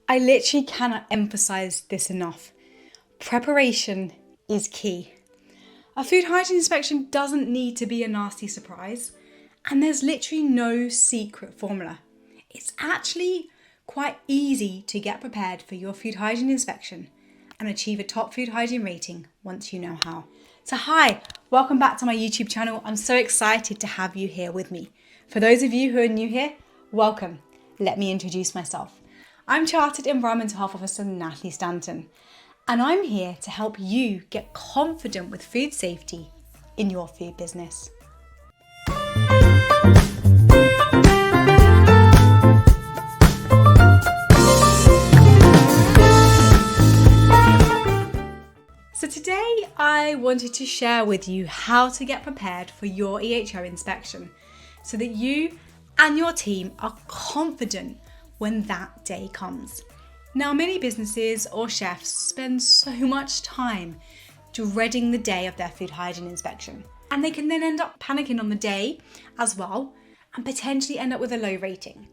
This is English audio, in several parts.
I literally cannot emphasize this enough. Preparation is key. A food hygiene inspection doesn't need to be a nasty surprise, and there's literally no secret formula. It's actually quite easy to get prepared for your food hygiene inspection and achieve a top food hygiene rating once you know how. So hi, welcome back to my YouTube channel. I'm so excited to have you here with me. For those of you who are new here, welcome. Let me introduce myself. I'm Chartered Environmental Health Officer Natalie Stanton, and I'm here to help you get confident with food safety in your food business. So today I wanted to share with you how to get prepared for your EHO inspection so that you and your team are confident when that day comes. Now, many businesses or chefs spend so much time dreading the day of their food hygiene inspection, and they can then end up panicking on the day as well and potentially end up with a low rating.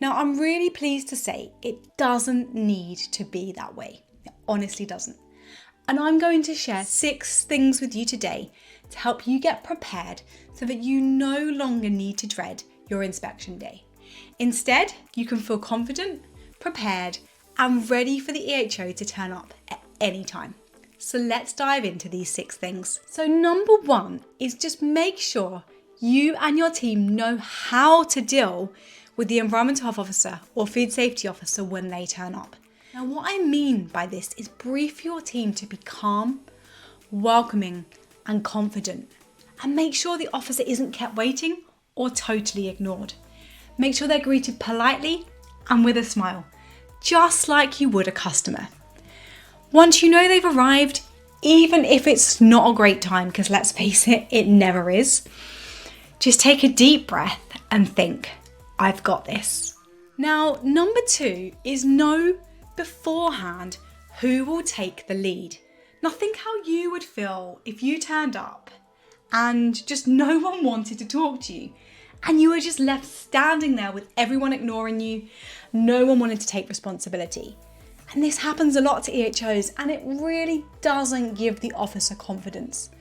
Now, I'm really pleased to say it doesn't need to be that way. It honestly doesn't. And I'm going to share 6 things with you today to help you get prepared so that you no longer need to dread your inspection day. Instead, you can feel confident, prepared, and ready for the EHO to turn up at any time. So let's dive into these 6 things. So number 1 is just make sure you and your team know how to deal with the environmental health officer or food safety officer when they turn up. Now, what I mean by this is brief your team to be calm, welcoming, and confident, and make sure the officer isn't kept waiting or totally ignored. Make sure they're greeted politely and with a smile, just like you would a customer. Once you know they've arrived, even if it's not a great time, because let's face it, it never is, just take a deep breath and think, I've got this. Now, number 2 is know beforehand who will take the lead. Now think how you would feel if you turned up and just no one wanted to talk to you and you were just left standing there with everyone ignoring you, no one wanted to take responsibility. And this happens a lot to EHOs and it really doesn't give the officer confidence.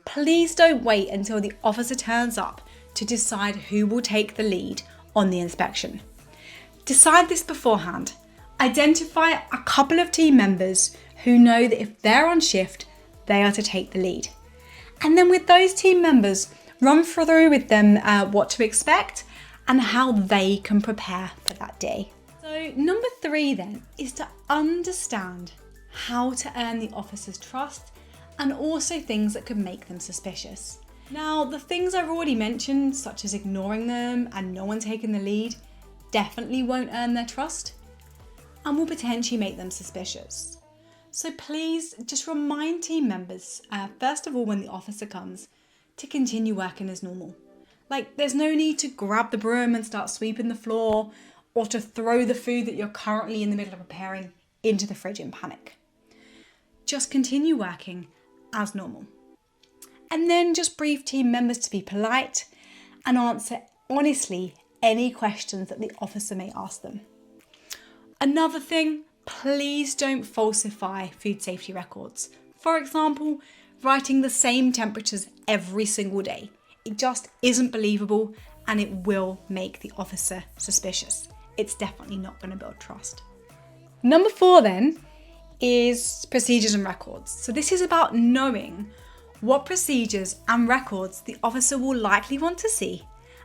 Please don't wait until the officer turns up to decide who will take the lead on the inspection. Decide this beforehand. Identify a couple of team members who know that if they're on shift, they are to take the lead. And then with those team members, run through with them what to expect and how they can prepare for that day. So number 3 then is to understand how to earn the officer's trust and also things that could make them suspicious. Now, the things I've already mentioned, such as ignoring them and no one taking the lead, definitely won't earn their trust and will potentially make them suspicious. So please just remind team members, first of all, when the officer comes, to continue working as normal. Like, there's no need to grab the broom and start sweeping the floor or to throw the food that you're currently in the middle of preparing into the fridge in panic. Just continue working as normal. And then just brief team members to be polite and answer honestly any questions that the officer may ask them. Another thing, please don't falsify food safety records. For example, writing the same temperatures every single day. It just isn't believable and it will make the officer suspicious. It's definitely not going to build trust. Number 4 then is procedures and records. So this is about knowing what procedures and records the officer will likely want to see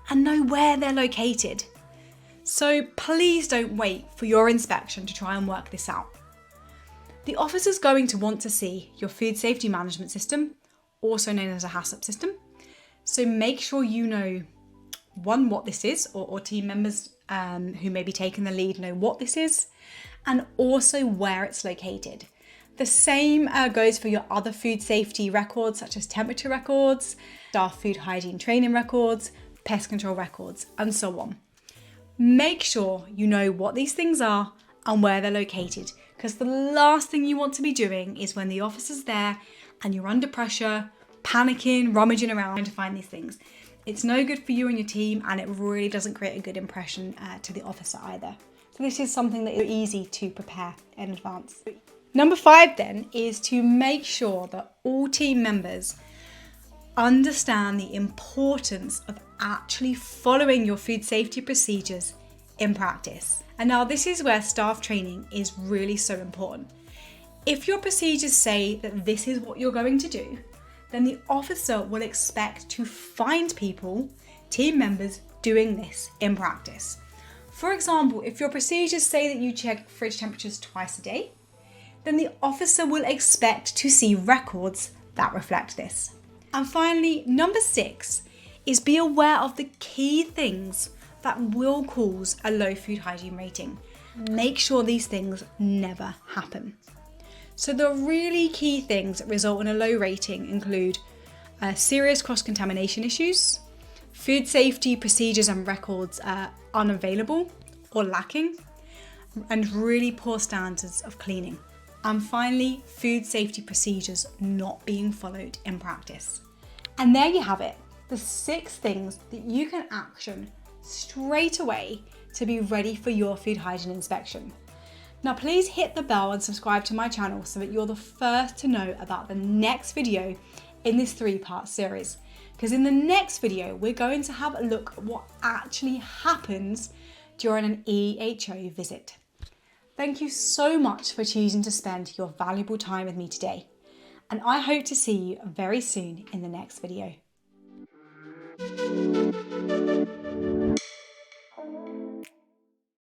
and know where they're located. So please don't wait for your inspection to try and work this out. The officer's going to want to see your food safety management system, also known as a HACCP system. So make sure you know, 1, what this is, or team members who may be taking the lead know what this is, and also where it's located. The same goes for your other food safety records, such as temperature records, staff food hygiene training records, pest control records, and so on. Make sure you know what these things are and where they're located, because the last thing you want to be doing is when the officer's there and you're under pressure, panicking, rummaging around to find these things. It's no good for you and your team, and it really doesn't create a good impression to the officer either. So this is something that is easy to prepare in advance. Number 5 then is to make sure that all team members understand the importance of actually following your food safety procedures in practice. And now this is where staff training is really so important. If your procedures say that this is what you're going to do, then the officer will expect to find people, team members, doing this in practice. For example, if your procedures say that you check fridge temperatures twice a day, then the officer will expect to see records that reflect this. And finally, number 6 is be aware of the key things that will cause a low food hygiene rating. Make sure these things never happen. So the really key things that result in a low rating include serious cross-contamination issues, food safety procedures and records unavailable or lacking, and really poor standards of cleaning. And finally, food safety procedures not being followed in practice. And there you have it, the 6 things that you can action straight away to be ready for your food hygiene inspection. Now please hit the bell and subscribe to my channel so that you're the first to know about the next video in this 3-part series. Because in the next video, we're going to have a look at what actually happens during an EHO visit. Thank you so much for choosing to spend your valuable time with me today. And I hope to see you very soon in the next video.